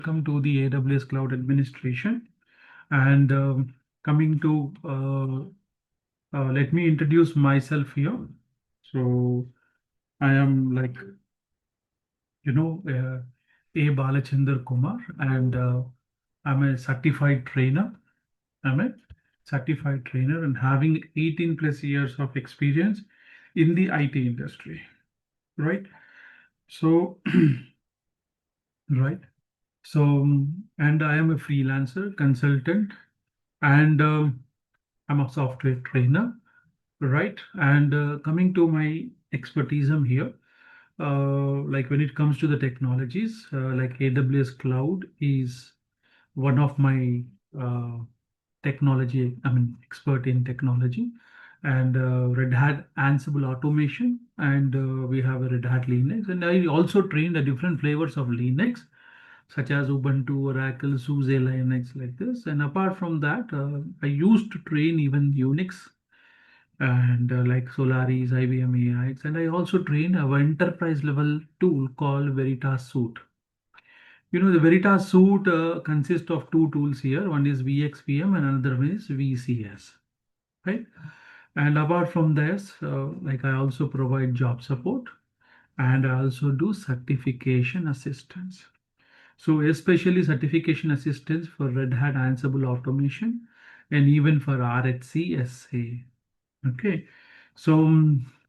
Welcome to the AWS Cloud Administration. And coming to, let me introduce myself here. So I am A. Balachandar Kumar, and I'm a certified trainer. I'm a certified trainer and having 18 plus years of experience in the IT industry, right? So, right. So, and I am a freelancer consultant, and I'm a software trainer, right? And coming to my expertise here, like when it comes to the technologies, like AWS Cloud is one of my uh, technology, expert in technology, and Red Hat Ansible automation, and we have a Red Hat Linux, and I also train the different flavors of Linux such as Ubuntu, Oracle, SUSE, Linux, like this. And apart from that, I used to train even Unix and like Solaris, IBM AIX, and I also train our enterprise level tool called Veritas Suite. The Veritas Suite consists of two tools here. One is VXVM and another one is VCS, right? And apart from this, like I also provide job support and I also do certification assistance. So especially certification assistance for Red Hat Ansible automation and even for RHC SA. Okay. So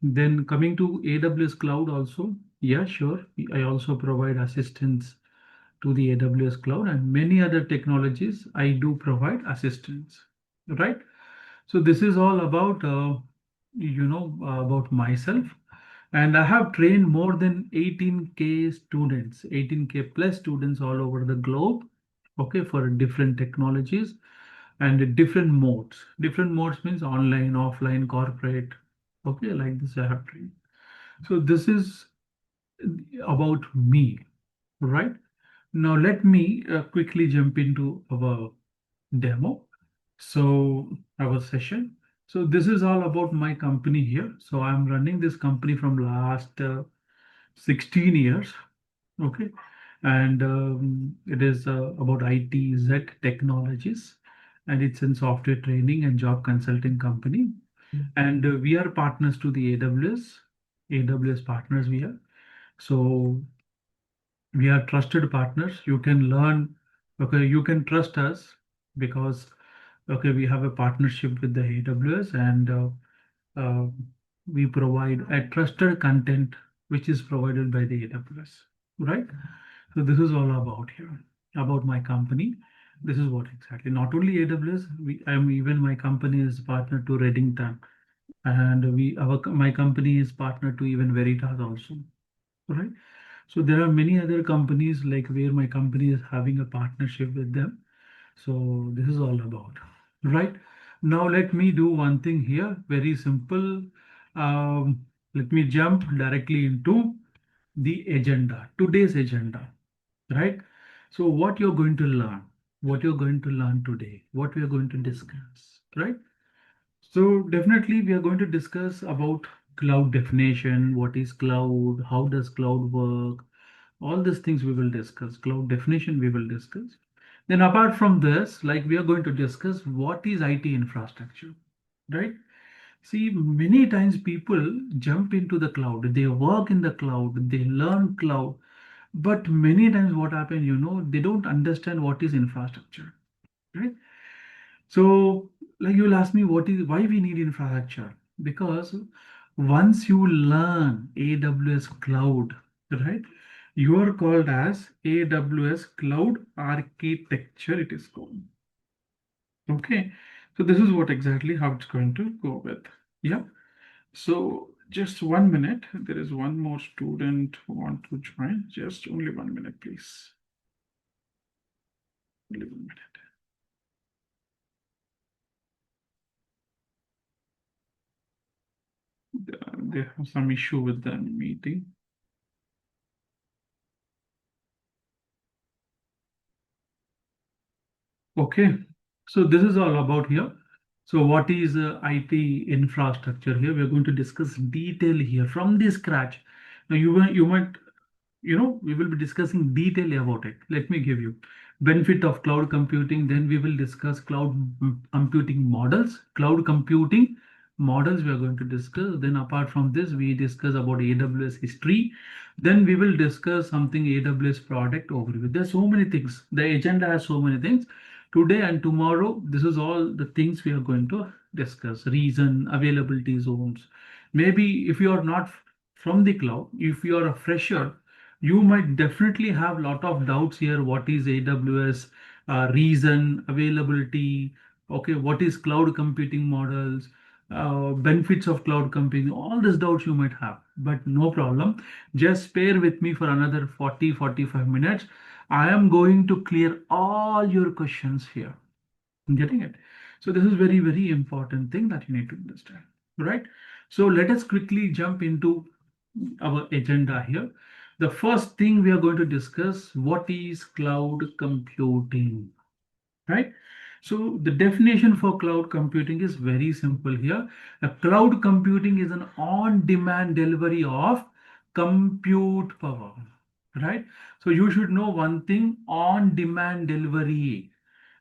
then coming to AWS Cloud also, yeah, sure. I also provide assistance to the AWS Cloud and many other technologies. I do provide assistance, right? So this is all about, about myself. And I have trained more than 18K students, 18K plus students all over the globe, okay, for different technologies and different modes. Different modes means online, offline, corporate, okay, like this I have trained. So this is about me, right? Now let me quickly jump into our demo. So our session. So this is all about my company here. So I'm running this company from last 16 years. Okay. And it is about ITZTechnologies, and it's in software training and job consulting company. And we are partners to the AWS partners we are. So we are trusted partners. You can learn, okay, you can trust us because, okay, we have a partnership with the AWS, and uh, we provide a trusted content which is provided by the AWS, right? So this is all about here, about my company. This is what exactly, not only AWS, I'm even my company is partner to Reddington, and my company is partner to even Veritas also, right? So there are many other companies like where my company is having a partnership with them. So this is all about, right? Now let me do one thing here, very simple. Let me jump directly into the agenda, today's agenda, right? So what you're going to learn, what you're going to learn today, what we are going to discuss, right? So definitely we are going to discuss about cloud definition, what is cloud, how does cloud work, all these things we will discuss. Cloud definition we will discuss. Then apart from this, like we are going to discuss what is IT infrastructure, right? See, many times people jump into the cloud, they work in the cloud, they learn cloud, but many times what happens, they don't understand what is infrastructure, right? So, like you'll ask me, why we need infrastructure? Because once you learn AWS Cloud, right, you are called as AWS Cloud Architecture, it is called. Okay, so this is what exactly how it's going to go with. Yeah. So just 1 minute. There is one more student who want to join. Just only 1 minute, please. Only 1 minute. They have some issue with the meeting. Okay, so this is all about here. So what is IT infrastructure here? We're going to discuss detail here from the scratch. Now you might we will be discussing detail about it. Let me give you benefit of cloud computing. Then we will discuss cloud computing models, cloud computing models we are going to discuss. Then apart from this, we discuss about AWS history. Then we will discuss something AWS product overview. There's so many things. The agenda has so many things. Today and tomorrow, this is all the things we are going to discuss. Reason, availability zones. Maybe if you are not from the cloud, if you are a fresher, you might definitely have a lot of doubts here. What is AWS, reason, availability? Okay, what is cloud computing models, benefits of cloud computing? All these doubts you might have, but no problem. Just bear with me for another 40-45 minutes. I am going to clear all your questions here. Getting it? So this is very, very important thing that you need to understand, right? So let us quickly jump into our agenda here. The first thing we are going to discuss, what is cloud computing, right? So the definition for cloud computing is very simple here. A cloud computing is an on-demand delivery of compute power, right? So you should know one thing, on-demand delivery.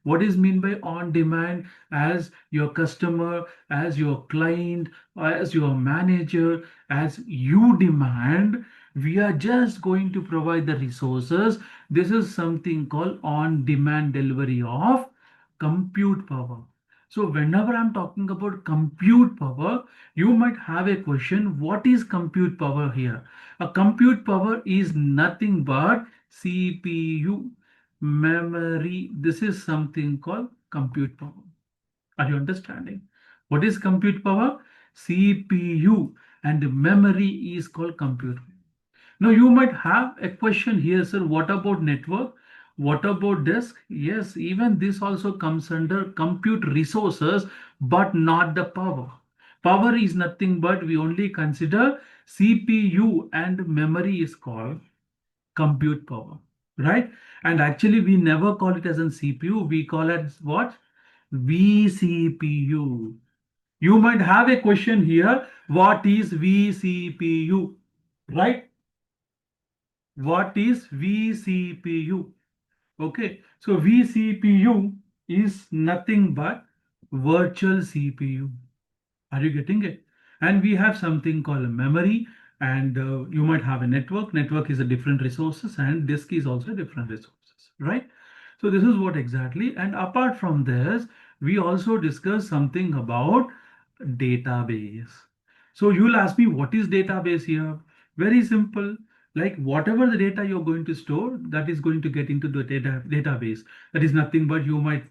What is mean by on demand? As your customer, as your client, as your manager, as you demand, we are just going to provide the resources. This is something called on demand delivery of compute power. So whenever I'm talking about compute power, you might have a question, what is compute power here? A compute power is nothing but CPU, memory. This is something called compute power. Are you understanding? What is compute power? CPU, and memory is called compute. Now you might have a question here, sir. What about network? What about disk? Yes, even this also comes under compute resources, but not the power. Power is nothing but we only consider CPU, and memory is called compute power, right? And actually, we never call it as a CPU. We call it what? vCPU. You might have a question here. What is vCPU, right? What is vCPU? Okay, so vCPU is nothing but virtual CPU. Are you getting it? And we have something called a memory, and you might have a network. Network is a different resources, and disk is also different resources, right? So this is what exactly. And apart from this, we also discuss something about database. So you'll ask me, what is database here? Very simple. Like whatever the data you're going to store, that is going to get into the database. That is nothing but you might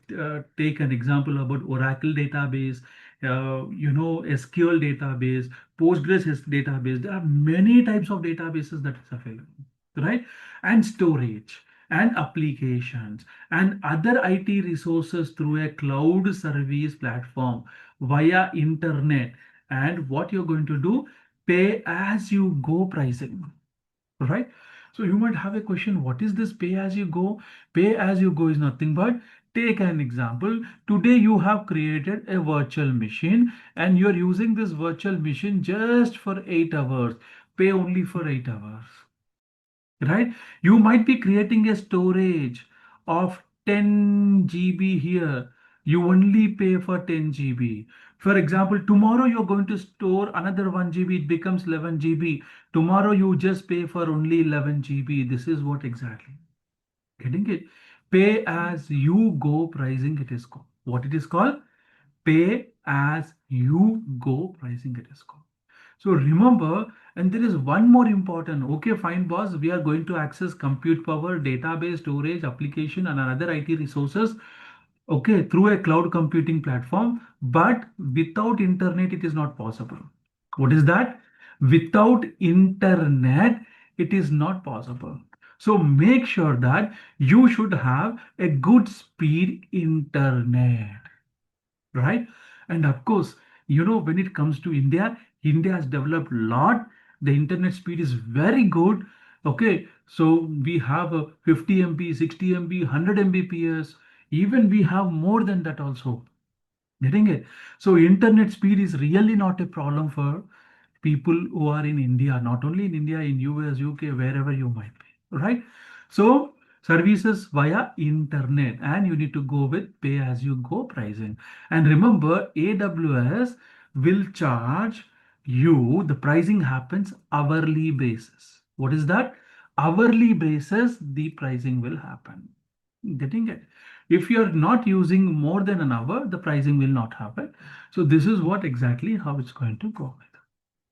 take an example about Oracle database, SQL database, Postgres database. There are many types of databases that is available, right? And storage and applications and other IT resources through a cloud service platform via internet. And what you're going to do, pay as you go pricing, right? So you might have a question, what is this pay as you go? Pay as you go is nothing but, take an example. Today you have created a virtual machine and you're using this virtual machine just for 8 hours. Pay only for 8 hours, right? You might be creating a storage of 10 GB here. You only pay for 10 GB. For example, tomorrow you're going to store another 1 GB, it becomes 11 GB. Tomorrow you just pay for only 11 GB. This is what exactly. Getting it? Pay as you go pricing it is called. What it is called? Pay as you go pricing it is called. So remember, and there is one more important. Okay, fine, boss. We are going to access compute power, database, storage, application, and other IT resources. Okay, through a cloud computing platform, but without internet, it is not possible. What is that? Without internet, it is not possible. So make sure that you should have a good speed internet, right? And of course, when it comes to India, India has developed a lot. The internet speed is very good. Okay, so we have a 50 MB, 60 MB, 100 Mbps. Even we have more than that also. Getting it? So internet speed is really not a problem for people who are in India, not only in India, in US, UK, wherever you might be, right? So services via internet, and you need to go with pay as you go pricing. And remember, AWS will charge you, the pricing happens hourly basis. What is that? Hourly basis, the pricing will happen. Getting it? If you're not using more than an hour, the pricing will not happen. So this is what exactly how it's going to go with.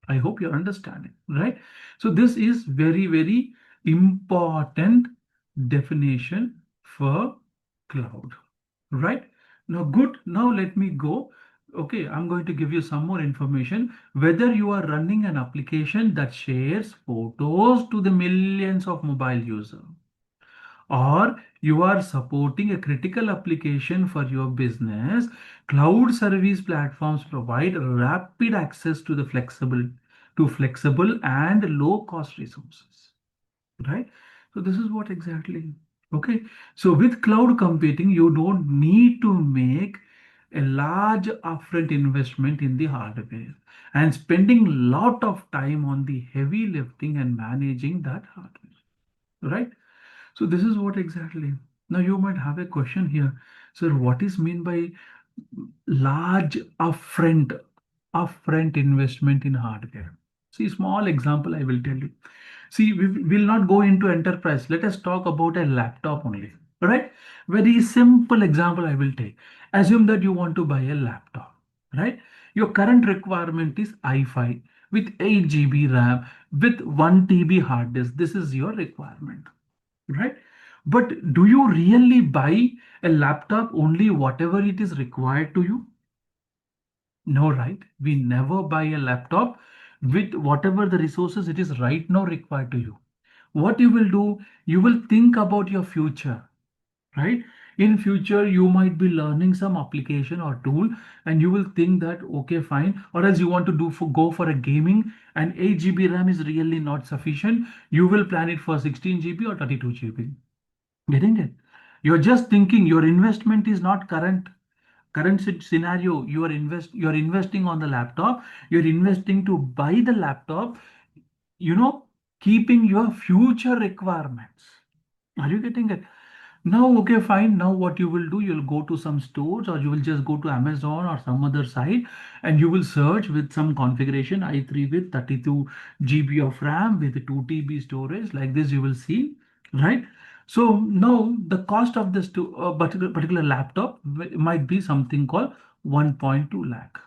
I hope you're understanding, right? So this is very, very important definition for cloud, right? Now, good. Now let me go. Okay, I'm going to give you some more information. Whether you are running an application that shares photos to the millions of mobile users, or you are supporting a critical application for your business, cloud service platforms provide rapid access to the flexible and low cost resources, right? So this is what exactly. Okay, so with cloud computing, you don't need to make a large upfront investment in the hardware and spending lot of time on the heavy lifting and managing that hardware, right? So this is what exactly. Now you might have a question here. Sir, what is mean by large upfront investment in hardware? See, small example I will tell you. See, we will not go into enterprise. Let us talk about a laptop only. Right? Very simple example I will take. Assume that you want to buy a laptop. Right? Your current requirement is i5 with 8 GB RAM with 1 TB hard disk. This is your requirement, right? But do you really buy a laptop only whatever it is required to you? No, right? We never buy a laptop with whatever the resources it is right now required to you. What you will do, you will think about your future, right? In future, you might be learning some application or tool, and you will think that okay, fine, or else you want to go for a gaming, and 8 GB RAM is really not sufficient. You will plan it for 16 GB or 32 GB. Getting it? You're just thinking your investment is not current scenario. You're investing on the laptop. You're investing to buy the laptop, you know, keeping your future requirements. Are you getting it? Now, okay, fine. Now, what you will do, you'll go to some stores, or you will just go to Amazon or some other site, and you will search with some configuration i3 with 32 GB of RAM with 2 TB storage. Like this, you will see, right? So now the cost of this particular laptop might be something called 1.2 lakh.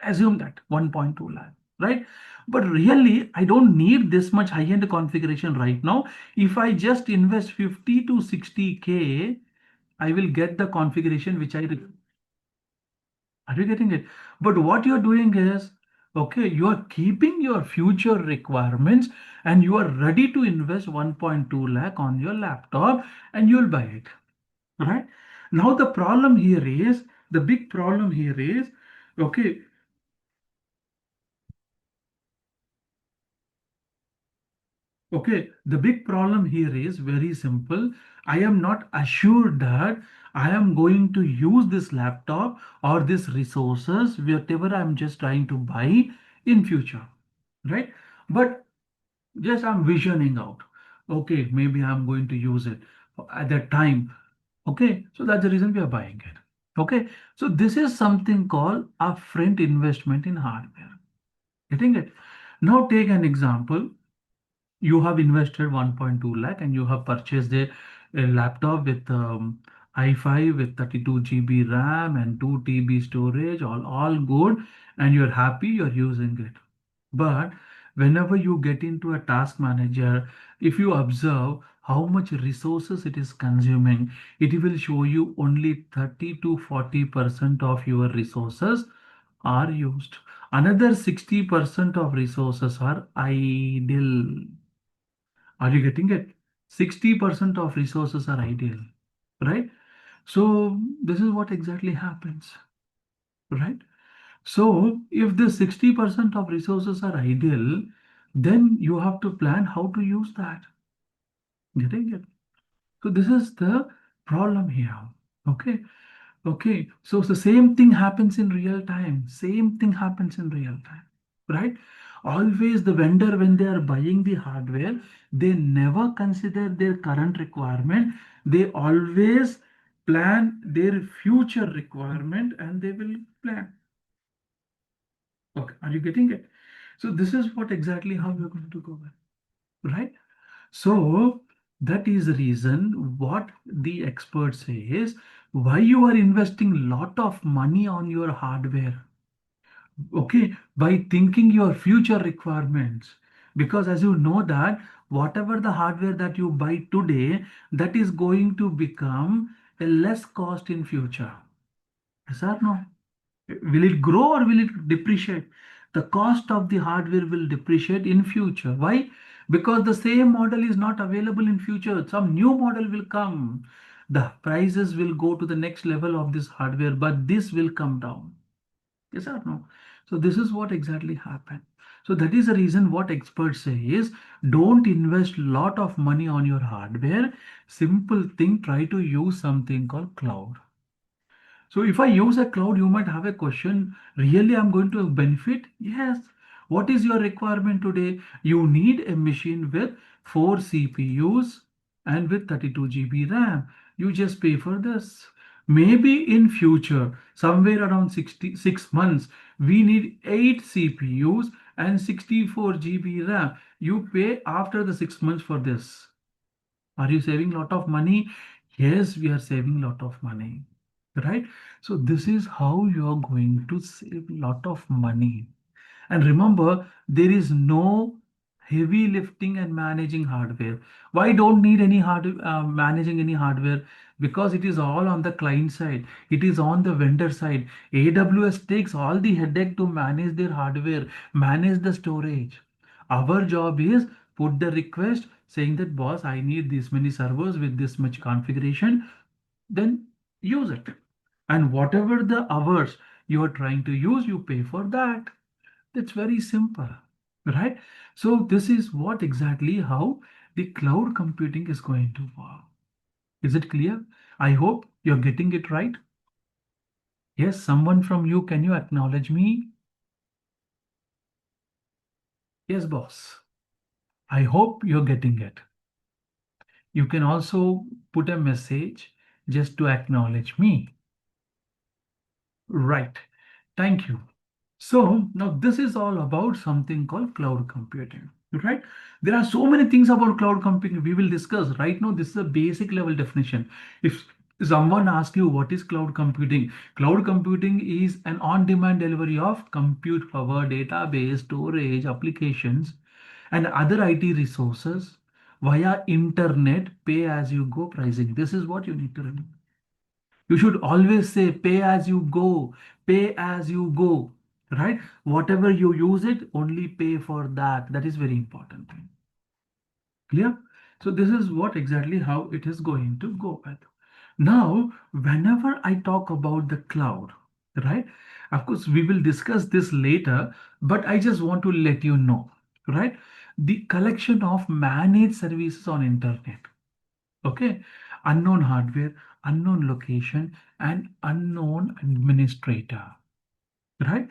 Assume that 1.2 lakh, right? But really, I don't need this much high-end configuration right now. If I just invest 50 to 60K, I will get the configuration which are you getting it? But what you're doing is, okay, you are keeping your future requirements, and you are ready to invest 1.2 lakh on your laptop, and you'll buy it, right? Now the problem here is, the big problem here is, okay, okay, the big problem here is very simple. I am not assured that I am going to use this laptop or this resources, whatever I'm just trying to buy in future, right? But just I'm visioning out. Okay, maybe I'm going to use it at that time. Okay, so that's the reason we are buying it. Okay, so this is something called upfront investment in hardware. Getting it? Now take an example. You have invested 1.2 lakh, and you have purchased a laptop with i5 with 32 GB RAM and 2 TB storage, all good, and you're happy, you're using it. But whenever you get into a task manager, if you observe how much resources it is consuming, it will show you only 30 to 40% of your resources are used. Another 60% of resources are idle. Are you getting it? 60% of resources are ideal, right? So this is what exactly happens, right? So if the 60% of resources are ideal, then you have to plan how to use that. Getting it? So this is the problem here. Okay. Okay. So the same thing happens in real time. Same thing happens in real time, right? Always the vendor, when they are buying the hardware, they never consider their current requirement. They always plan their future requirement and they will plan. Okay, are you getting it? So this is what exactly how you're going to go with, right? So that is the reason what the expert says why you are investing lot of money on your hardware. Okay, by thinking your future requirements. Because as you know that whatever the hardware that you buy today, that is going to become a less cost in future. Yes or no? Will it grow or will it depreciate? The cost of the hardware will depreciate in future. Why? Because the same model is not available in future. Some new model will come. The prices will go to the next level of this hardware, but this will come down. Yes or no? So this is what exactly happened. So that is the reason what experts say is don't invest lot of money on your hardware. Simple thing, try to use something called cloud. So if I use a cloud, you might have a question, really I'm going to benefit? Yes. What is your requirement today? You need a machine with 4 CPUs and with 32 GB RAM. You just pay for this. Maybe in future, somewhere around 66 months, we need 8 CPUs and 64 GB RAM. You pay after the 6 months for this. Are you saving a lot of money? Yes, we are saving a lot of money, right? So this is how you are going to save a lot of money. And remember, there is no heavy lifting and managing hardware. Why don't need any managing any hardware? Because it is all on the client side. It is on the vendor side. AWS takes all the headache to manage their hardware, manage the storage. Our job is put the request saying that boss, I need this many servers with this much configuration. Then use it. And whatever the hours you are trying to use, you pay for that. It's very simple, right? So this is what exactly how the cloud computing is going to work. Is it clear? I hope you're getting it right. Yes, someone from you, can you acknowledge me? Yes, boss. I hope you're getting it. You can also put a message just to acknowledge me. Right. Thank you. So now this is all about something called cloud computing, right? There are so many things about cloud computing we will discuss. Right now, this is a basic level definition. If someone asks you what is cloud computing is an on-demand delivery of compute power, database, storage, applications, and other IT resources via internet pay-as-you-go pricing. This is what you need to remember. You should always say pay as you go, pay as you go, right? Whatever you use it, only pay for that. That is very important thing. Clear? So this is what exactly how it is going to go with. Now, whenever I talk about the cloud, right? Of course, we will discuss this later, but I just want to let you know, right? The collection of managed services on internet. Okay, unknown hardware, unknown location, and unknown administrator, right?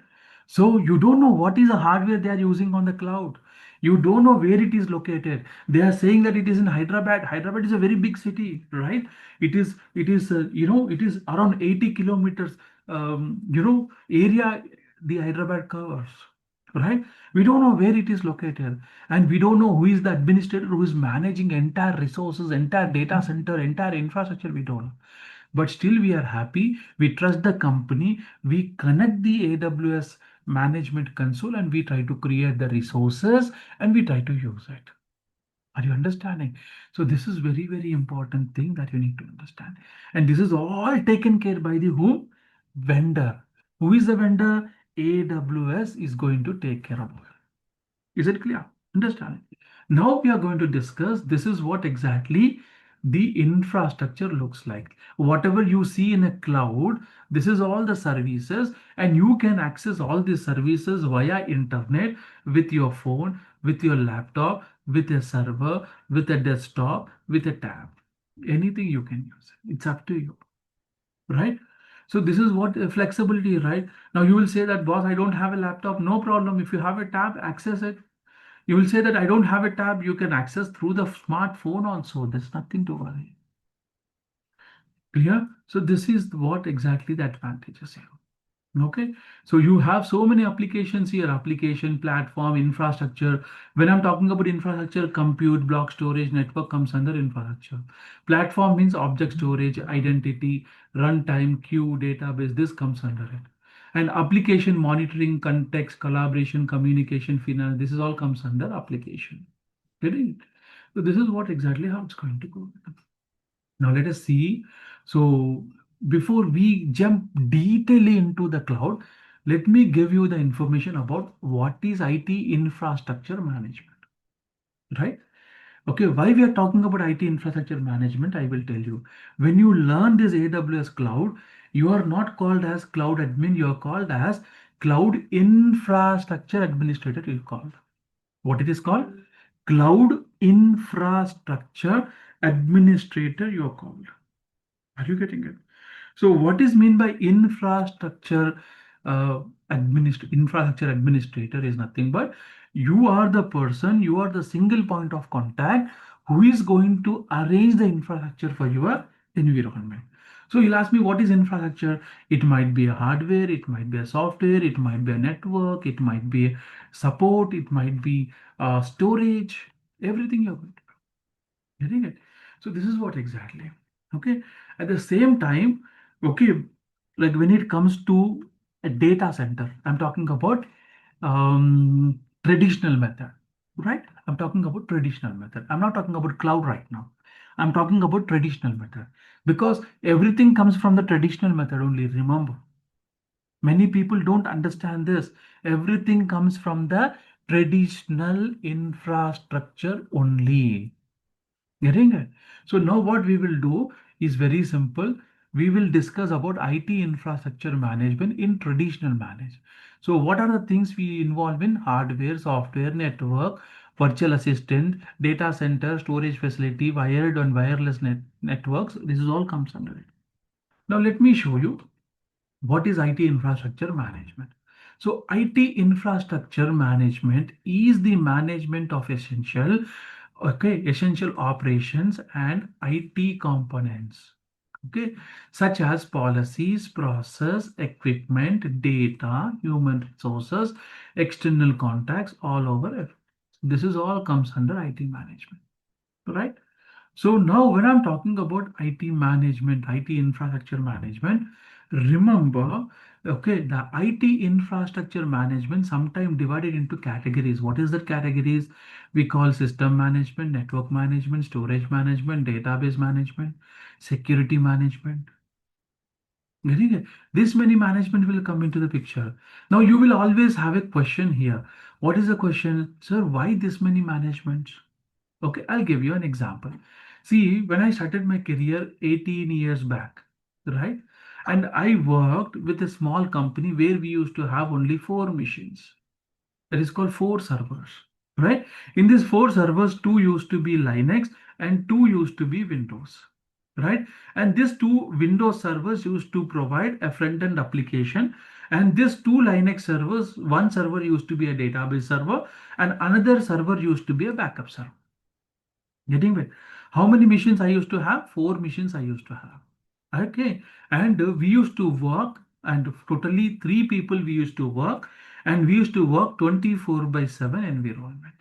So you don't know what is the hardware they are using on the cloud. You don't know where it is located. They are saying that it is in Hyderabad. Hyderabad is a very big city, right? It is around 80 kilometers, area the Hyderabad covers, right? We don't know where it is located, and we don't know who is the administrator who is managing entire resources, entire data center, entire infrastructure. We don't know, but still we are happy. We trust the company. We connect the AWS management console and we try to create the resources and we try to use it. Are you understanding? So this is very, very important thing that you need to understand. And this is all taken care by the whom? Vendor. Who is the vendor? AWS is going to take care of it. Is it clear? Understand? Now we are going to discuss this is what exactly the infrastructure looks like. Whatever you see in a cloud, this is all the services, and you can access all these services via internet with your phone, with your laptop, with a server, with a desktop, with a tab. Anything you can use. It's up to you, right? So this is what flexibility, right? Now you will say that, boss, I don't have a laptop. No problem. If you have a tab, access it. You will say that I don't have a tab. You can access through the smartphone also. There's nothing to worry. Clear? So this is what exactly the advantages here. Okay, so you have so many applications here, application, platform, infrastructure. When I'm talking about infrastructure, compute, block storage, network comes under infrastructure. Platform means object storage, identity, runtime, queue, database, this comes under it. And application monitoring, context, collaboration, communication, finance, this is all comes under application. Getting it? So this is what exactly how it's going to go. Now let us see. So before we jump detailedly into the cloud, let me give you the information about what is IT infrastructure management, right? Okay, why we are talking about IT infrastructure management, I will tell you. When you learn this AWS cloud, you are not called as cloud admin, you are called as cloud infrastructure administrator, you called. What it is called? Cloud infrastructure administrator, you are called. Are you getting it? So what is mean by uh, infrastructure administrator is nothing but you are the person, you are the single point of contact who is going to arrange the infrastructure for your environment. So you'll ask me what is infrastructure? It might be a hardware, it might be a software, it might be a network, it might be support, it might be storage, everything you're going to getting it. So this is what exactly. Okay. At the same time, okay, like when it comes to a data center, I'm talking about traditional method, right? I'm talking about traditional method. I'm not talking about cloud right now. I'm talking about traditional method because everything comes from the traditional method only. Remember, many people don't understand this. Everything comes from the traditional infrastructure only. Getting it? So now what we will do is very simple. We will discuss about IT infrastructure management in traditional manage. So what are the things we involve in hardware, software, network, virtual assistant, data center, storage facility, wired and wireless networks. This is all comes under it. Now let me show you what is IT infrastructure management. So IT infrastructure management is the management of essential operations and IT components. Okay, such as policies, process, equipment, data, human resources, external contacts all over it. This is all comes under IT management, right? So now when I'm talking about IT management, IT infrastructure management, remember, okay, the IT infrastructure management sometimes divided into categories. What is the categories? We call system management, network management, storage management, database management, security management. Getting it? This many management will come into the picture. Now you will always have a question here. What is the question? Sir, why this many managements? Okay, I'll give you an example. See, when I started my career 18 years back, right? And I worked with a small company where we used to have only four machines. That is called four servers, right? In these four servers, two used to be Linux and two used to be Windows, right? And these two Windows servers used to provide a front-end application. And these two Linux servers, one server used to be a database server and another server used to be a backup server. Getting it? How many machines I used to have? Four machines I used to have. Okay. And we used to work, and totally three people we used to work, and we used to work 24 by 7 environment.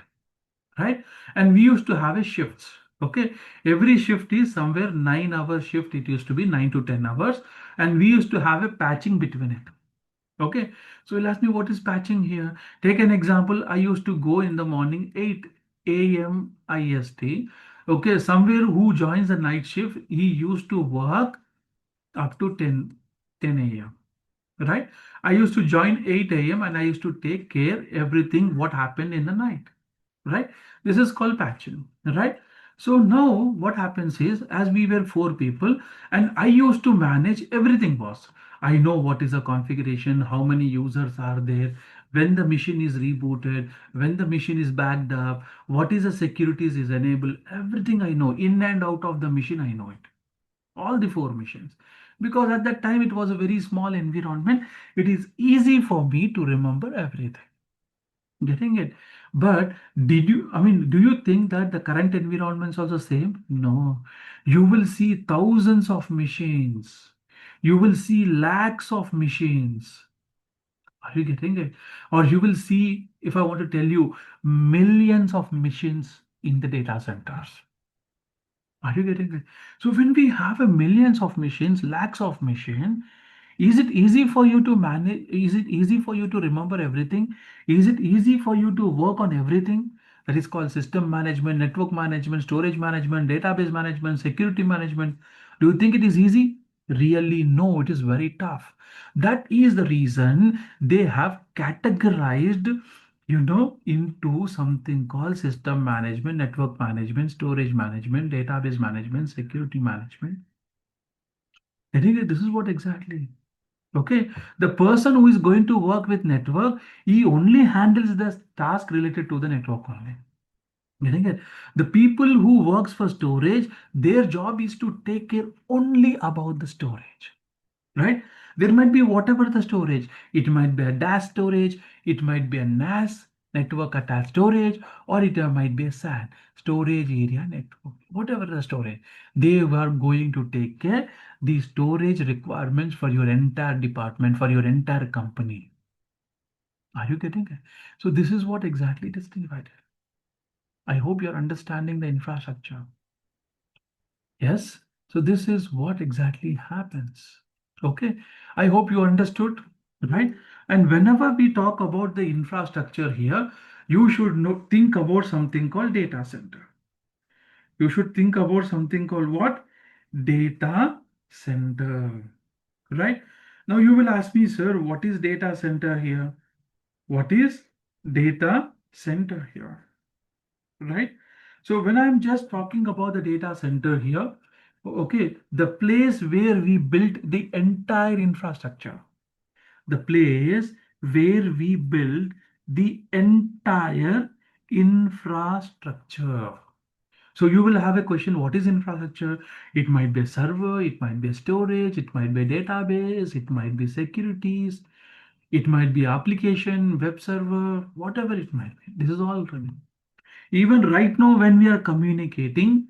Right? And we used to have a shifts. Okay. Every shift is somewhere 9 hour shift. It used to be 9 to 10 hours. And we used to have a patching between it. Okay, so you'll ask me what is patching here. Take an example. I used to go in the morning 8 a.m. IST. Okay, somewhere who joins the night shift, he used to work up to 10 a.m. Right? I used to join 8 a.m. and I used to take care everything what happened in the night, right? This is called patching, right? So now what happens is, as we were four people and I used to manage everything, boss. I know what is the configuration, how many users are there, when the machine is rebooted, when the machine is backed up, what is the securities is enabled, everything I know, in and out of the machine I know it. all the four machines, because at that time it was a very small environment. It is easy for me to remember everything. Getting it? But do you think that the current environments are the same? No. You will see thousands of machines. You will see lakhs of machines. Are you getting it? Or you will see, if I want to tell you, millions of machines in the data centers. Are you getting it? So when we have a millions of machines, lakhs of machines, is it easy for you to manage? Is it easy for you to remember everything? Is it easy for you to work on everything? That is called system management, network management, storage management, database management, security management. Do you think it is easy? Really, no, it is very tough. That is the reason they have categorized, into something called system management, network management, storage management, database management, security management. I think that this is what exactly. Okay, the person who is going to work with network, he only handles the task related to the network only. Getting it? The people who works for storage, their job is to take care only about the storage, right? There might be whatever the storage. It might be a DAS storage, it might be a NAS, network attached storage, or it might be a SAN, storage area network, whatever the storage. They are going to take care the storage requirements for your entire department, for your entire company. Are you getting it? So this is what exactly it is divided. I hope you're understanding the infrastructure. Yes. So this is what exactly happens. Okay. I hope you understood, right? And whenever we talk about the infrastructure here, you should think about something called data center. You should think about something called what? Data center, right? Now you will ask me, sir, what is data center here? What is data center here? Right? So when I'm just talking about the data center here, okay, the place where we built the entire infrastructure, the place where we build the entire infrastructure. So you will have a question, what is infrastructure? It might be a server, it might be a storage, it might be a database, it might be securities, it might be application, web server, whatever it might be. This is all running. Even right now, when we are communicating,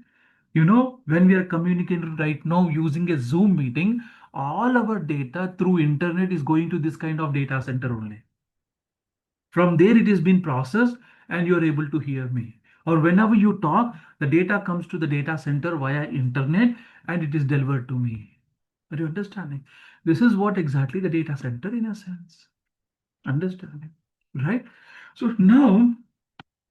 when we are communicating right now using a Zoom meeting, all our data through internet is going to this kind of data center only. From there, it has been processed and you are able to hear me. Or whenever you talk, the data comes to the data center via internet and it is delivered to me. Are you understanding? This is what exactly the data center in a sense. Understanding, right? So now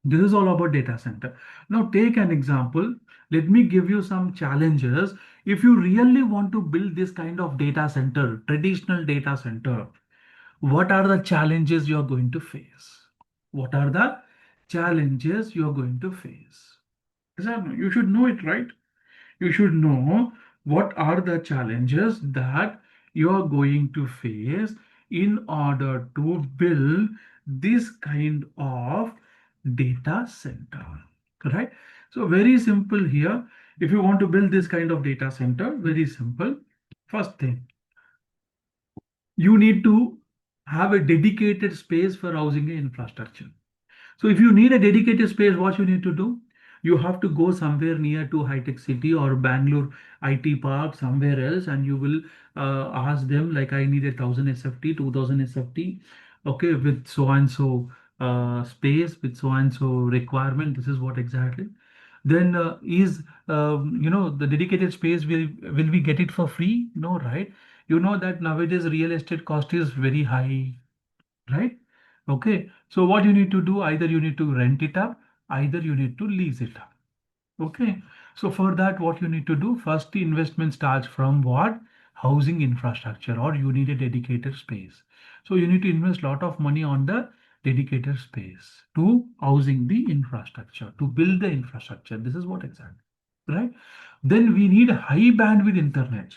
this is all about data center. Now take an example. Let me give you some challenges. If you really want to build this kind of data center, traditional data center, what are the challenges you are going to face? What are the challenges you are going to face? You should know it, right? You should know what are the challenges that you are going to face in order to build this kind of data center, right? So very simple here. If you want to build this kind of data center, very simple. First thing, you need to have a dedicated space for housing and infrastructure. So if you need a dedicated space, what you need to do? You have to go somewhere near to high tech city or Bangalore IT park, somewhere else, and you will ask them like, I need 1,000 SFT, 2,000 SFT, okay, with so and so space, with so and so requirement. This is what exactly. Then is the dedicated space, will we get it for free? No, right? You know that nowadays real estate cost is very high, right? Okay, so what you need to do, either you need to rent it up, either you need to lease it up. Okay, so for that, what you need to do, first the investment starts from what? Housing infrastructure, or you need a dedicated space. So you need to invest a lot of money on the dedicated space to housing the infrastructure, to build the infrastructure. This is what exactly, right? Then we need high bandwidth internet.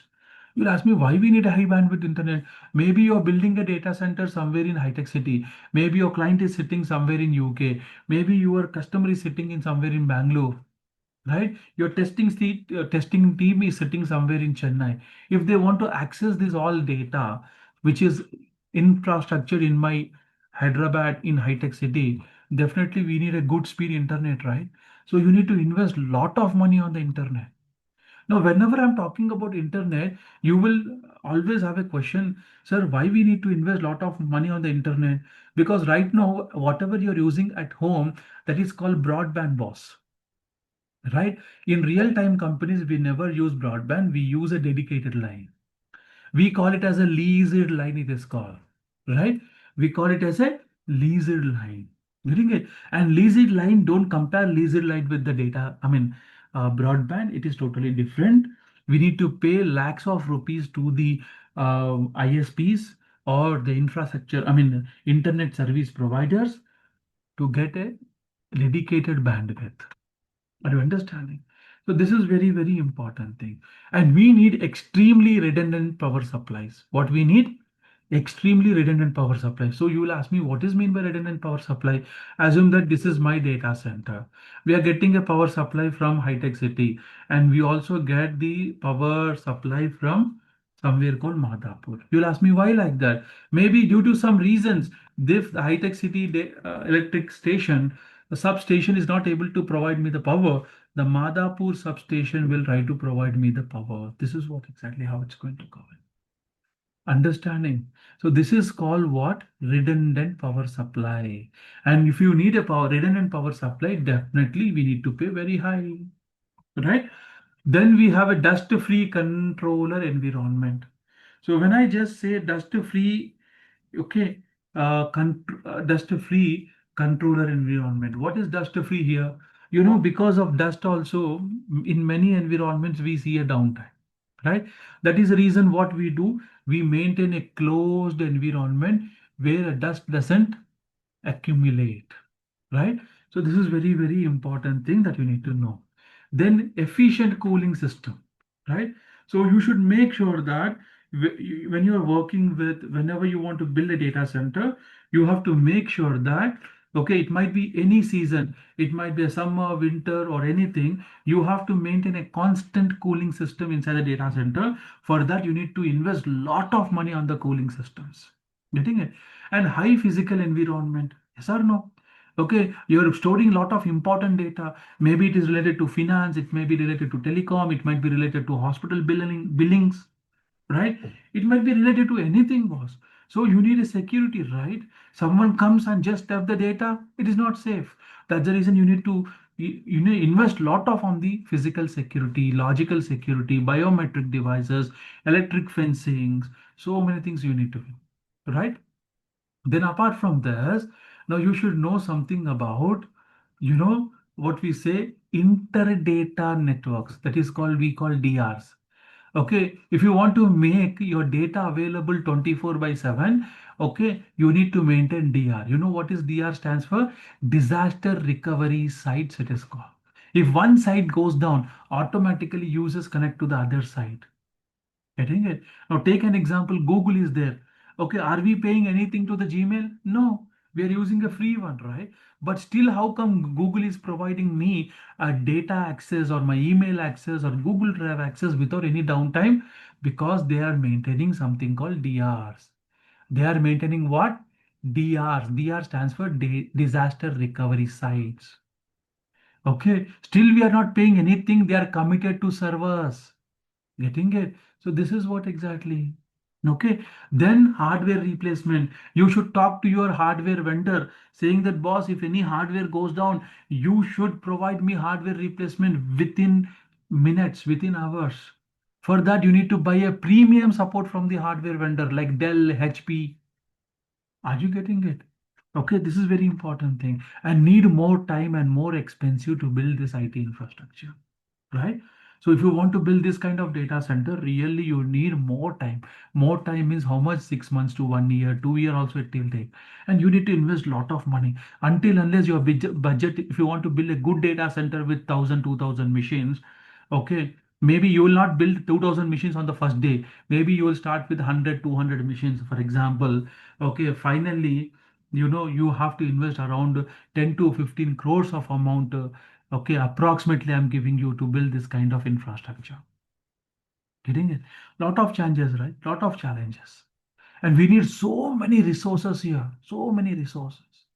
You'll ask me why we need a high bandwidth internet. Maybe you're building a data center somewhere in high-tech city. Maybe your client is sitting somewhere in UK. Maybe your customer is sitting in somewhere in Bangalore. right? Your testing team is sitting somewhere in Chennai. If they want to access this all data, which is infrastructure in my Hyderabad in high tech city, definitely we need a good speed internet, right? So you need to invest lot of money on the internet. Now, whenever I'm talking about internet, you will always have a question, sir, why we need to invest lot of money on the internet? Because right now, whatever you're using at home, that is called broadband, boss, right? In real time companies, we never use broadband, we use a dedicated line. We call it as a leased line, it is called, right? We call it as a leased line. Getting it? And leased line, don't compare leased line with the data. I mean, broadband, it is totally different. We need to pay lakhs of rupees to the ISPs or the infrastructure, I mean, internet service providers to get a dedicated bandwidth. Are you understanding? So this is very, very important thing. And we need extremely redundant power supplies. What we need? Extremely redundant power supply. So you will ask me, what is mean by redundant power supply? Assume that this is my data center. We are getting a power supply from high tech city, and we also get the power supply from somewhere called Madhapur. You'll ask me why like that? Maybe due to some reasons. If the high tech city electric station, the substation is not able to provide me the power, the Madhapur substation will try to provide me the power. This is what exactly how it's going to go. Understanding. So this is called what? Redundant power supply. And if you need a redundant power supply, definitely we need to pay very high, right? Then we have a dust-free controller environment. So when I just say dust-free, okay, dust-free controller environment. What is dust-free here? Because of dust also, in many environments we see a downtime, right? That is the reason what we do. We maintain a closed environment where dust doesn't accumulate, right? So this is very, very important thing that you need to know. Then efficient cooling system, right? So you should make sure that when you are working with, whenever you want to build a data center, you have to make sure that, okay, it might be any season, it might be a summer, winter, or anything. You have to maintain a constant cooling system inside the data center. For that, you need to invest lot of money on the cooling systems. Getting it? And high physical environment. Yes or no? Okay, you're storing a lot of important data. Maybe it is related to finance, it may be related to telecom, it might be related to hospital billings, right? It might be related to anything, boss. So you need a security, right? Someone comes and just tap the data, it is not safe. That's the reason you need to invest lot of on the physical security, logical security, biometric devices, electric fencings, so many things you need to do, right? Then apart from this, now you should know something about, what we say interdata networks. That is called, we call DRs. Okay, if you want to make your data available 24 by 7, okay, you need to maintain DR. You know what is DR stands for? Disaster recovery sites, it is called. If one site goes down, automatically users connect to the other site. Getting it? Now take an example. Google is there. Okay, are we paying anything to the Gmail? No, we are using a free one, right? But still, how come Google is providing me a data access or my email access or Google Drive access without any downtime? Because they are maintaining something called DRs. They are maintaining what? DRs. DR stands for disaster recovery sites. Okay, still we are not paying anything. They are committed to servers. Getting it? So this is what exactly. Okay. Then hardware replacement. You should talk to your hardware vendor saying that, boss, if any hardware goes down, you should provide me hardware replacement within minutes, within hours. For that, you need to buy a premium support from the hardware vendor like Dell, HP. Are you getting it? Okay, this is very important thing. And need more time and more expensive to build this IT infrastructure, right? So if you want to build this kind of data center, really you need more time. More time means how much? 6 months to 1 year, 2 year also it will take. And you need to invest a lot of money until unless your budget, if you want to build a good data center with 1,000, 2,000 machines, okay, maybe you will not build 2,000 machines on the first day. Maybe you will start with 100, 200 machines, for example. Okay, finally, you have to invest around 10 to 15 crores of amount Okay, approximately I'm giving you to build this kind of infrastructure. Getting it? Lot of challenges, right? Lot of challenges. And we need so many resources here, so many resources,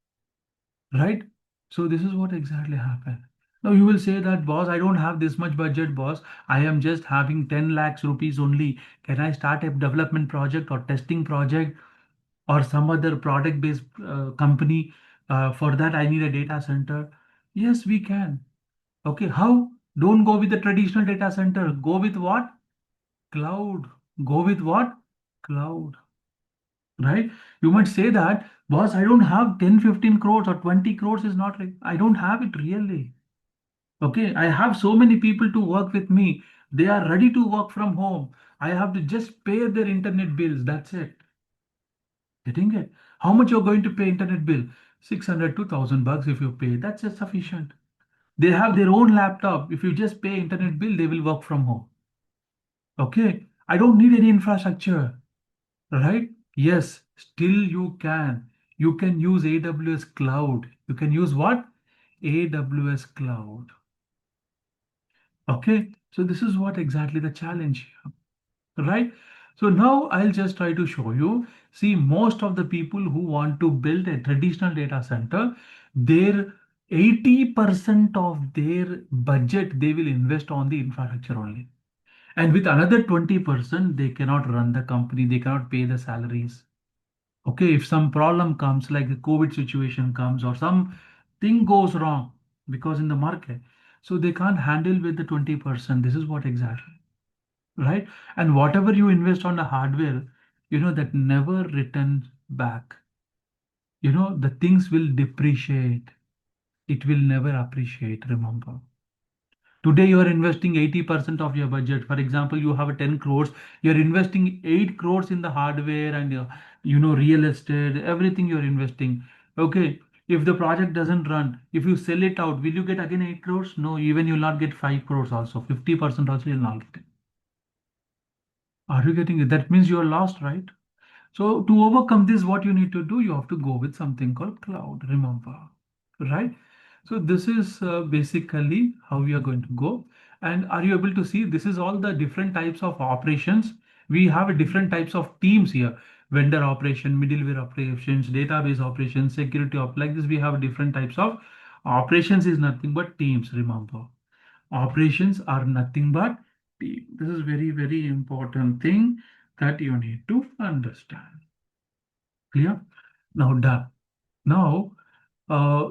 right? So this is what exactly happened. Now you will say that, boss, I don't have this much budget, boss. I am just having 10 lakhs rupees only. Can I start a development project or testing project or some other product based company? For that, I need a data center. Yes, we can. Okay, how? Don't go with the traditional data center. Go with what? Cloud. Go with what? Cloud. Right? You might say that, boss, I don't have 10, 15 crores or 20 crores is not like, I don't have it really. Okay, I have so many people to work with me. They are ready to work from home. I have to just pay their internet bills. That's it. Getting it? How much you're going to pay internet bill? 600 to 1000 bucks if you pay. That's just sufficient. They have their own laptop. If you just pay internet bill, they will work from home. Okay, I don't need any infrastructure, right? Yes, still you can. You can use AWS Cloud. You can use what? AWS Cloud. Okay, so this is what exactly the challenge, right? So now I'll just try to show you. See, most of the people who want to build a traditional data center, their 80% of their budget they will invest on the infrastructure only. And with another 20%, they cannot run the company, they cannot pay the salaries. Okay, if some problem comes, like the COVID situation comes, or some thing goes wrong because in the market, so they can't handle with the 20%. This is what exactly, right? And whatever you invest on the hardware, that never returns back. The things will depreciate. It will never appreciate, remember. Today you are investing 80% of your budget. For example, you have a 10 crores, you're investing 8 crores in the hardware and real estate, everything you're investing. Okay. If the project doesn't run, if you sell it out, will you get again 8 crores? No, even you'll not get 5 crores also. 50% also you'll not get it. Are you getting it? That means you're lost, right? So to overcome this, what you need to do, you have to go with something called cloud, remember, right? So this is basically how we are going to go. And are you able to see this is all the different types of operations? We have a different types of teams here. Vendor operation, middleware operations, database operations, security like this. We have different types of operations is nothing but teams, remember. Operations are nothing but team. This is very, very important thing that you need to understand. Clear? Now done. Now,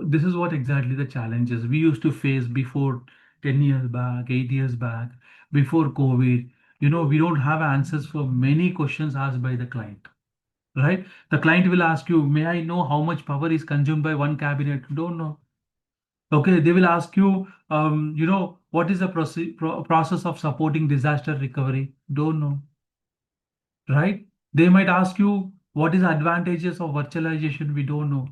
this is what exactly the challenges we used to face before 10 years back, 8 years back, before COVID. We don't have answers for many questions asked by the client, right? The client will ask you, may I know how much power is consumed by one cabinet? Don't know. Okay, they will ask you, what is the process of supporting disaster recovery? Don't know, right? They might ask you, what is the advantages of virtualization? We don't know.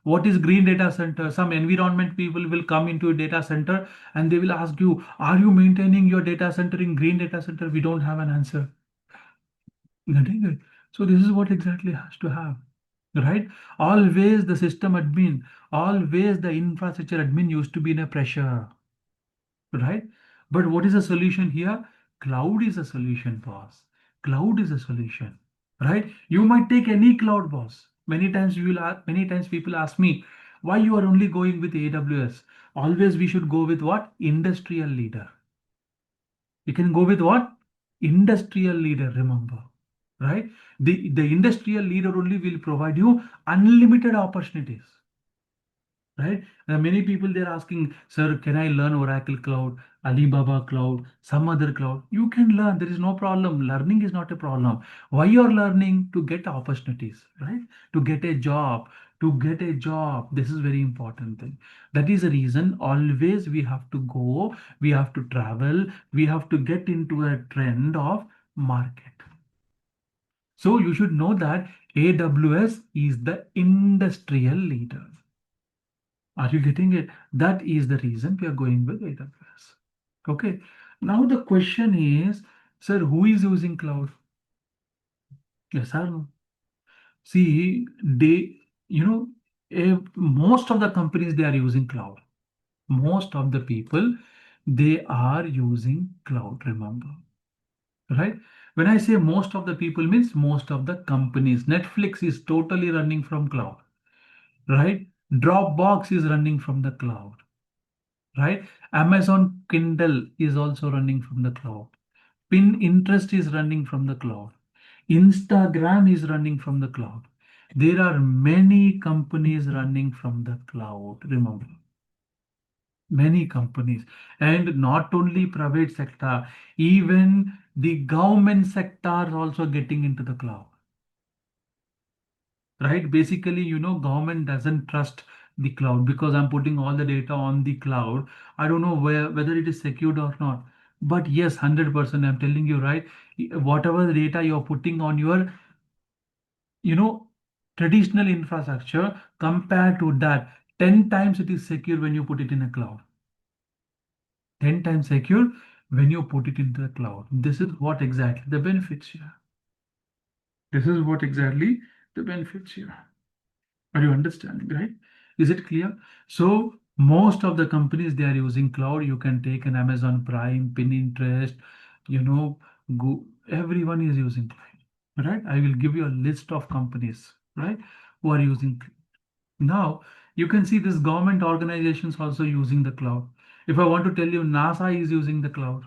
What is green data center? Some environment people will come into a data center and they will ask you, are you maintaining your data center in green data center? We don't have an answer. Getting it? So this is what exactly has to have, right? Always the system admin, always the infrastructure admin used to be in a pressure, right? But what is the solution here? Cloud is a solution, boss. Cloud is a solution, right? You might take any cloud, boss. Many times people ask me why you are only going with AWS. Always we should go with what? Industrial leader. You can go with what? Industrial leader, remember, right? The industrial leader only will provide you unlimited opportunities, right? Many people they're asking, sir, can I learn Oracle Cloud, Alibaba Cloud, some other cloud? You can learn. There is no problem. Learning is not a problem. Why you're learning? To get opportunities, right? To get a job. To get a job. This is very important thing. That is the reason always we have to go, we have to travel, we have to get into a trend of market. So you should know that AWS is the industrial leader. Are you getting it? That is the reason we are going with AWS. Okay. Now the question is, sir, who is using cloud? Yes or no? See, most of the companies they are using cloud. Most of the people, they are using cloud, remember, right? When I say most of the people means most of the companies. Netflix is totally running from cloud, right? Dropbox is running from the cloud, right? Amazon Kindle is also running from the cloud. Pinterest is running from the cloud. Instagram is running from the cloud. There are many companies running from the cloud, remember. Many companies. And not only private sector, even the government sector are also getting into the cloud. Right? Basically, government doesn't trust the cloud because I'm putting all the data on the cloud. I don't know whether it is secured or not. But yes, 100%, I'm telling you, right? Whatever the data you're putting on your, you know, traditional infrastructure, compared to that, 10 times it is secure when you put it in a cloud. 10 times secure when you put it into the cloud. This is what exactly the benefits here. This is what exactly the benefits here. Are you understanding, right? Is it clear? So most of the companies, they are using cloud. You can take an Amazon Prime, Pinterest, you know, everyone is using cloud, right? I will give you a list of companies, right, who are using cloud. Now you can see this government organizations also using the cloud. If I want to tell you, NASA is using the cloud.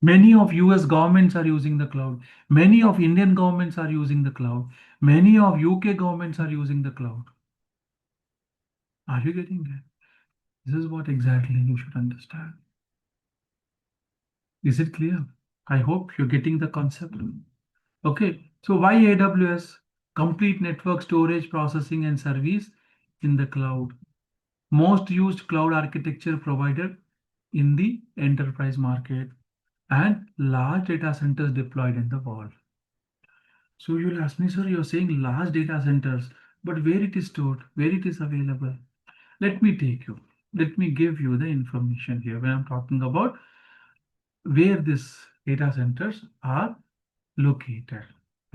Many of US governments are using the cloud. Many of Indian governments are using the cloud. Many of UK governments are using the cloud. Are you getting it? This is what exactly you should understand. Is it clear? I hope you're getting the concept. Okay, so why AWS? Complete network storage, processing, and service in the cloud. Most used cloud architecture provider in the enterprise market and large data centers deployed in the world. So you'll ask me, sir, you're saying large data centers, but where it is stored, where it is available? Let me take you. Let me give you the information here when I'm talking about where these data centers are located,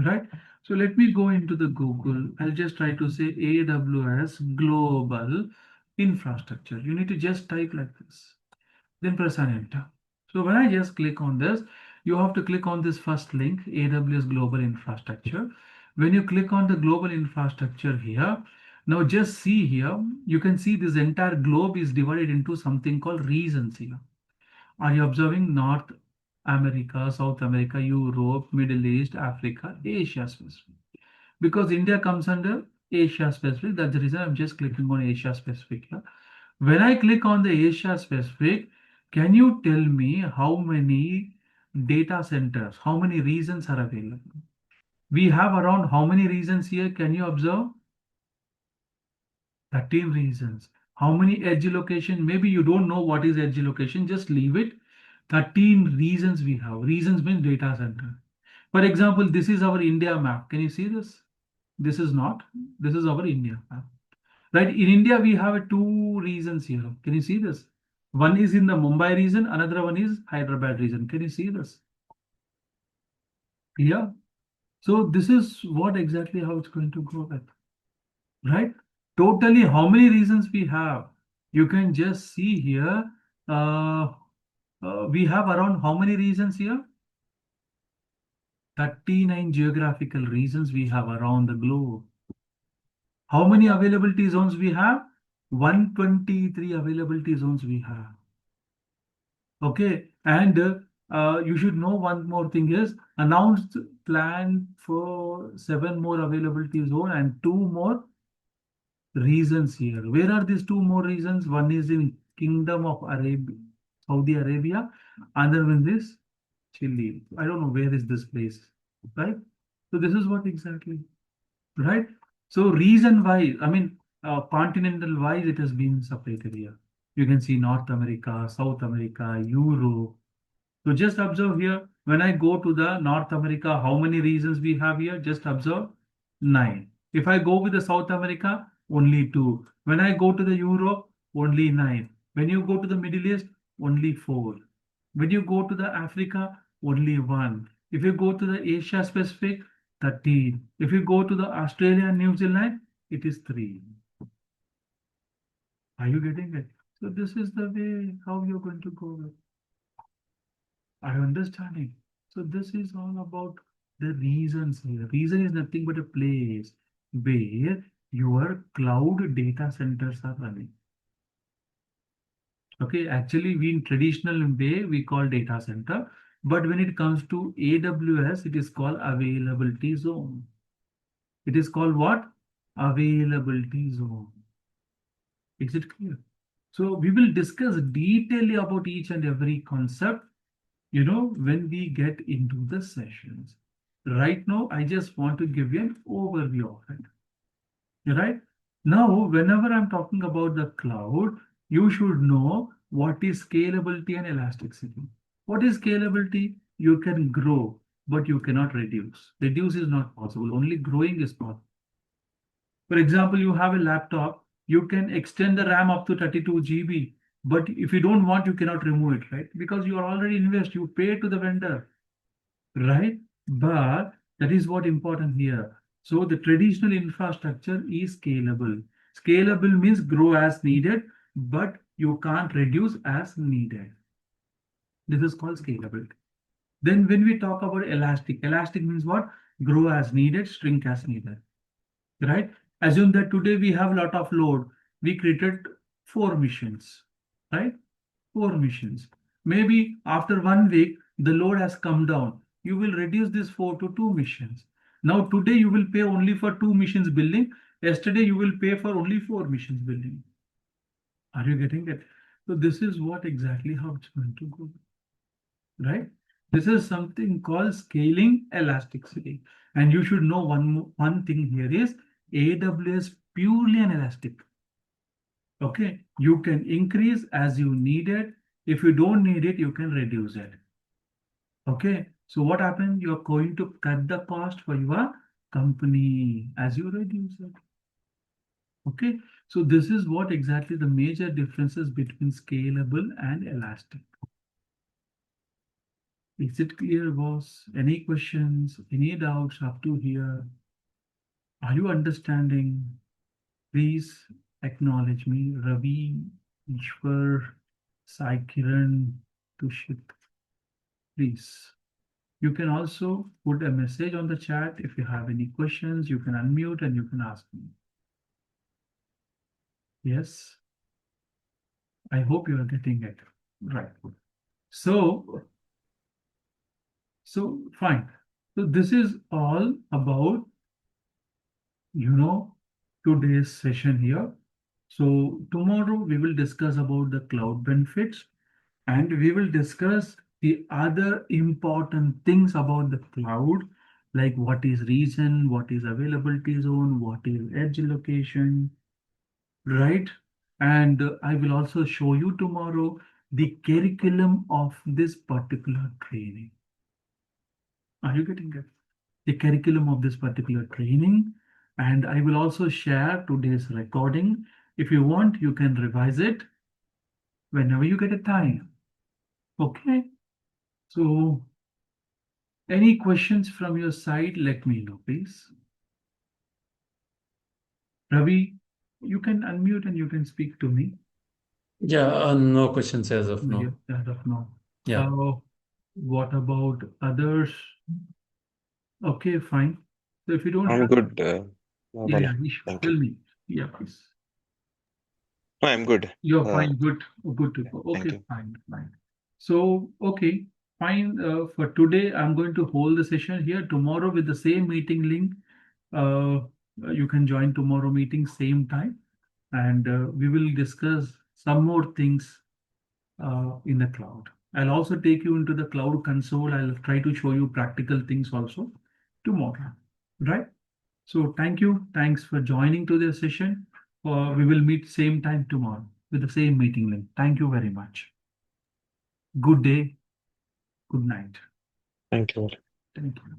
right? So let me go into the Google. I'll just try to say AWS Global Infrastructure. You need to just type like this, then press an enter. So when I just click on this, you have to click on this first link, AWS Global Infrastructure. When you click on the global infrastructure here, now just see here, you can see this entire globe is divided into something called regions here. Are you observing North America, South America, Europe, Middle East, Africa, Asia specific? Because India comes under Asia specific, that's the reason I'm just clicking on Asia specific here. When I click on the Asia specific, can you tell me how many data centers, how many regions are available? We have around how many regions here? Can you observe? 13 regions. How many edge location? Maybe you don't know what is edge location. Just leave it. 13 regions we have. Regions means data center. For example, this is our India map. Can you see this? This is not. This is our India map. Right? In India, we have two regions here. Can you see this? One is in the Mumbai region. Another one is Hyderabad region. Can you see this? Yeah. So this is what exactly how it's going to go with. Right? Totally, how many reasons we have? You can just see here. Uh, we have around how many regions here? 39 geographical regions we have around the globe. How many availability zones we have? 123 availability zones we have. Okay, and you should know one more thing is announced plan for 7 more availability zone and 2 more reasons here. Where are these 2 more reasons? One is in Kingdom of Arabia, Saudi Arabia. Other one is Chile. I don't know where is this place, right? So this is what exactly, right? So reason why, I mean, continental wise, it has been separated here. You can see North America, South America, Europe. So just observe here, when I go to the North America, how many regions we have here? Just observe 9. If I go with the South America, only 2. When I go to the Europe, only 9. When you go to the Middle East, only 4. When you go to the Africa, only 1. If you go to the Asia Pacific, 13. If you go to the Australia and New Zealand, it is 3. Are you getting it? So this is the way how you're going to go with. Are you understanding? So this is all about the reasons here. Reason is nothing but a place where your cloud data centers are running. Okay, actually, we in traditional way we call data center, but when it comes to AWS, it is called availability zone. It is called what? Availability zone. Is it clear? So we will discuss detailedly about each and every concept, when we get into the sessions. Right now, I just want to give you an overview of it. Right? Now, whenever I'm talking about the cloud, you should know what is scalability and elasticity. What is scalability? You can grow, but you cannot reduce. Reduce is not possible. Only growing is possible. For example, you have a laptop, you can extend the RAM up to 32 GB, but if you don't want, you cannot remove it, right? Because you are already invest, you pay to the vendor, right? But that is what important here. So the traditional infrastructure is scalable. Scalable means grow as needed, but you can't reduce as needed. This is called scalability. Then when we talk about elastic, elastic means what? Grow as needed, shrink as needed, right? Assume that today we have a lot of load. We created 4 missions, right? 4 missions. Maybe after 1 week, the load has come down. You will reduce this 4 to 2 missions. Now today you will pay only for 2 missions billing. Yesterday you will pay for only 4 missions billing. Are you getting it? So this is what exactly how it's going to go, right? This is something called scaling elasticity. And you should know one thing here is AWS purely an elastic. Okay, you can increase as you need it. If you don't need it, you can reduce it. Okay, so what happens? You're going to cut the cost for your company as you reduce it. Okay, so this is what exactly the major differences between scalable and elastic. Is it clear, boss? Any questions, any doubts up to here? Are you understanding? Please acknowledge me, Ravi, Ishwar, Sai Kiran, Tushit. Please. You can also put a message on the chat. If you have any questions, you can unmute and you can ask me. Yes. I hope you are getting it. Right. So fine. So this is all about, today's session here. So tomorrow we will discuss about the cloud benefits and we will discuss the other important things about the cloud, like what is region, what is availability zone, what is edge location, right? And I will also show you tomorrow the curriculum of this particular training. Are you getting it? The curriculum of this particular training. And I will also share today's recording. If you want, you can revise it whenever you get a time. Okay. So any questions from your side, let me know, please. Ravi, you can unmute and you can speak to me. Yeah, no questions as of now. Yeah, as of now. Yeah. What about others? Okay, fine. So if you don't I'm have, good, yeah, Bala. Thank tell you. me. Yeah, please. No, I'm good. You're fine, good to go. Thank Okay, you. fine. So, okay, fine. For today, I'm going to hold the session here. Tomorrow with the same meeting link, uh, you can join tomorrow meeting same time, and we will discuss some more things in the cloud. I'll also take you into the cloud console. I'll try to show you practical things also tomorrow, right? So thank you. Thanks for joining to this session. We will meet same time tomorrow with the same meeting link. Thank you very much. Good day. Good night. Thank you. Thank you.